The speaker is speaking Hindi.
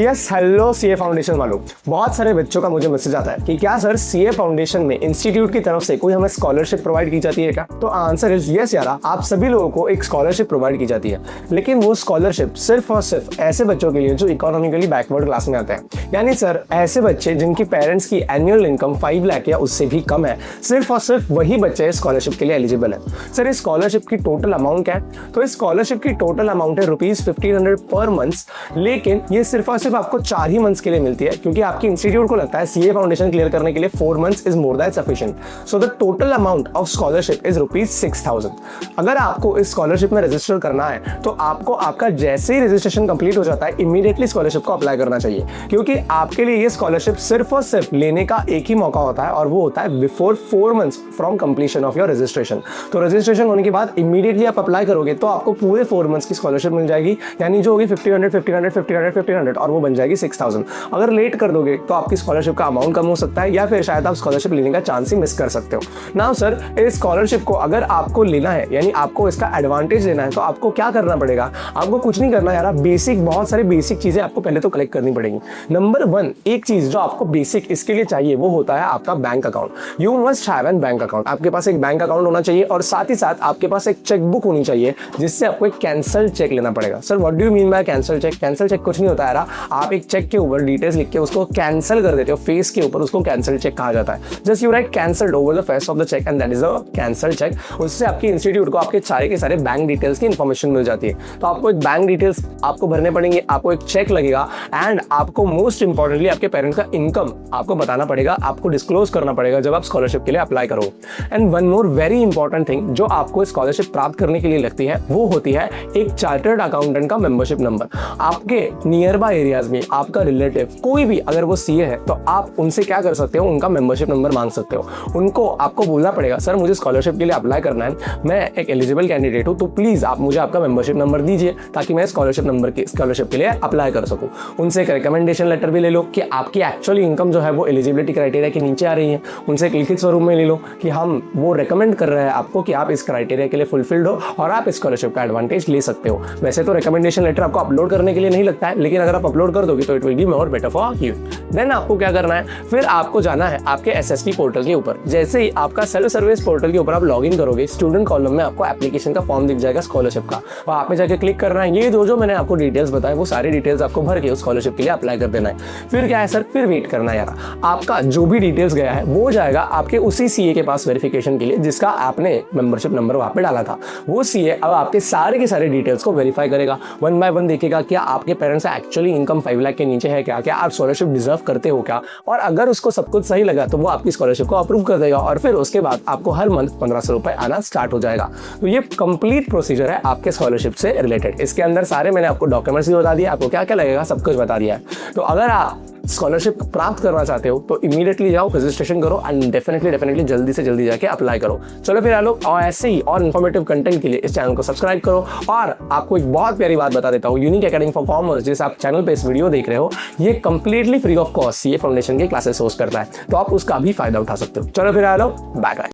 यस हेलो सीए फाउंडेशन वालों, बहुत सारे बच्चों का मुझे मैसेज आता है कि क्या सर सीए फाउंडेशन में इंस्टीट्यूट की तरफ से कोई हमें स्कॉलरशिप प्रोवाइड की जाती है क्या? तो आंसर इज यस यार, आप सभी लोगों को एक स्कॉलरशिप प्रोवाइड की जाती है, लेकिन वो स्कॉलरशिप सिर्फ और सिर्फ ऐसे बच्चों के लिए जो इकोनॉमिकली बैकवर्ड क्लास में आते हैं। यानी सर ऐसे बच्चे जिनकी पेरेंट्स की एनुअल इनकम 5 लाख या उससे भी कम है, सिर्फ और सिर्फ वही बच्चे स्कॉलरशिप के लिए एलिजिबल है। सर इस स्कॉलरशिप की टोटल अमाउंट क्या है? तो इस स्कॉलरशिप की टोटल अमाउंट है ₹1500 पर मंथ, लेकिन ये सिर्फ और सिर्फ आपको 4 ही मंथ्स के लिए मिलती है, क्योंकि आपकी इंस्टीट्यूट को लगता है सीए फाउंडेशन क्लियर करने के लिए 4 months is more than sufficient. So the total amount of scholarship is ₹6000। अगर आपको इस स्कॉलरशिप में रजिस्टर करना है तो आपको आपका जैसे ही रजिस्ट्रेशन कंप्लीट हो जाता है इमीडिएटली स्कॉलरशिप को अप्लाई करना चाहिए, क्योंकि आपके लिए ये स्कॉलरशिप सिर्फ और सिर्फ लेने का एक ही मौका होता है, और वो होता है before 4 months from completion of your registration. तो रजिस्ट्रेशन होने के बाद इमीडिएटली आप अप्लाई करोगे तो आपको पूरे 4 मंथ्स की स्कॉलरशिप मिल जाएगी, यानी जो होगी 1500 और वो बन जाएगी 6000। अगर लेट कर दोगे तो आपकी स्कॉलरशिप का अमाउंट कम हो सकता है, या फिर शायद आप स्कॉलरशिप लेने का चांस ही मिस कर सकते हो। नाउ सर, इस स्कॉलरशिप को अगर आपको लेना है, यानी आपको इसका एडवांटेज लेना है, तो आपको क्या करना पड़ेगा? आपको कुछ नहीं करना यार, बेसिक बहुत सारी बेसिक चीजें आपको पहले तो कलेक्ट करनी पड़ेगी। नंबर 1, एक चीज जो आपको बेसिक इसके लिए चाहिए वो होता है आपका bank account. You must have an bank account. आपके पास एक बैंक अकाउंट होना चाहिए, और साथ ही साथ आपके पास एक चेकबुक होनी चाहिए जिससे आपको एक कैंसल चेक लेना पड़ेगा। Sir what do you mean by cancel cheque? Cancel cheque कुछ नहीं होता है, आप एक चेक के ऊपर डिटेल्स लिख के उसको कैंसिल कर देते हो, फेस के ऊपर, उसको कैंसिल चेक कहा जाता है। Just you write cancelled over the face of the cheque and that is a cancel cheque. उससे आपकी इंस्टीट्यूट को आपके सारे के सारे बैंक डिटेल्स की इंफॉर्मेशन मिल जाती है। तो आपको एक बैंक डिटेल्स आपको भरने पड़ेंगे, आपको एक चेक लगेगा, एंड आपको मोस्ट इंपॉर्टेंटली आपके पेरेंट्स का इनकम आपको बताना पड़ेगा, आपको डिस्क्लोज करना पड़ेगा जब आप स्कॉलरशिप के लिए अप्लाई करो। And one more very important thing जो आपको स्कॉलरशिप प्राप्त करने के लिए लगती है वो होती है एक चार्टर्ड अकाउंटेंट का मेंबरशिप नंबर। आपके नियर बाय एरियाज में आपका रिलेटिव कोई भी अगर वो सीए है तो आप उनसे क्या कर सकते हो, उनका मेंबरशिप नंबर मांग सकते हो। उनको आपको बोलना पड़ेगा सर मुझे स्कॉलरशिप के लिए अप्लाई करना है, मैं एक एलिजिबल कैंडिडेट हूँ, तो प्लीज आप मुझे आपका मेंबरशिप नंबर दीजिए ताकि मैं स्कॉलरशिप के लिए अप्लाई कर सकूँ। उनसे एक रिकमेंडेशन लेटर भी ले लो कि आपकी एक्चुअली इनकम जो है वो एलिजिबिलिटी क्राइटेरिया के नीचे आ रही है। उनसे एक लिखित स्वरूप में ले लो कि हम वो रिकमेंड कर रहे हैं आपको कि आप इस क्राइटेरिया के लिए फुलफिल्ड हो और आप स्कॉलरशिप का एडवांटेज ले सकते हो। वैसे तो रिकमेंडेशन लेटर आपको अपलोड करने के लिए नहीं लगता है, लेकिन अगर आप अपलोड कर दोगे तो it will be more better for you. Then आपको क्या करना है, फिर आपको जाना है आपके एसएसटी पोर्टल के ऊपर। जैसे ही आपका सेल्फ सर्विस पोर्टल के ऊपर आप लॉगिन करोगे, स्टूडेंट कॉलम में आपको एप्लीकेशन का फॉर्म दिख जाएगा स्कॉलरशिप का, और आप पे जाके क्लिक करना है। ये जो मैंने आपको डिटेल्स बताए वो सारी डिटेल्स आपको भर के उस स्कॉलरशिप के लिए अप्लाई कर देना है। फिर क्या है सर, फिर वेट करना है यार, आपका जो भी डिटेल्स गया है वो जाएगा आपके उसी सीए के पास वेरिफिकेशन के लिए जिसका आपने मेंबरशिप नंबर वहां पे डाला था। वो सीए अब आपके सारे के सारे डिटेल्स को वेरीफाई करेगा, 1 बाय 1 देखेगा क्या आपके पेरेंट्स का एक्चुअली इनकम 5 लाख के नीचे है क्या आप स्कॉलरशिप डिजर्व करते हो क्या, और अगर उसको सब कुछ सही लगा तो वो आपकी स्कॉलरशिप को अप्रूव कर देगा, और फिर उसके बाद आपको हर मंथ 1500 रुपए आना स्टार्ट हो जाएगा। तो ये कंप्लीट प्रोसीजर है आपके स्कॉलरशिप से रिलेटेड। इसके अंदर सारे मैंने आपको डॉक्यूमेंट्स भी बता दिया, आपको क्या क्या लगेगा सब कुछ बता दिया है। तो अगर आप स्कॉलरशिप प्राप्त करना चाहते हो तो इमीडिएटली जाओ, रजिस्ट्रेशन करो, एंड डेफिनेटली जल्दी से जल्दी जाके अप्लाई करो। चलो फिर लोग, और ऐसे ही और इन्फॉर्मेटिव कंटेंट के लिए इस चैनल को सब्सक्राइब करो। और आपको एक बहुत प्यारी बात बता देता हूँ, यूनिक एकेडमी फॉर कॉमर्स जिस आप चैनल पे इस वीडियो देख रहे हो, ये completely free of cost CA foundation के क्लासेस होस्ट करता है, तो आप उसका भी फायदा उठा सकते हो। चलो फिर लोग, बाय बाय।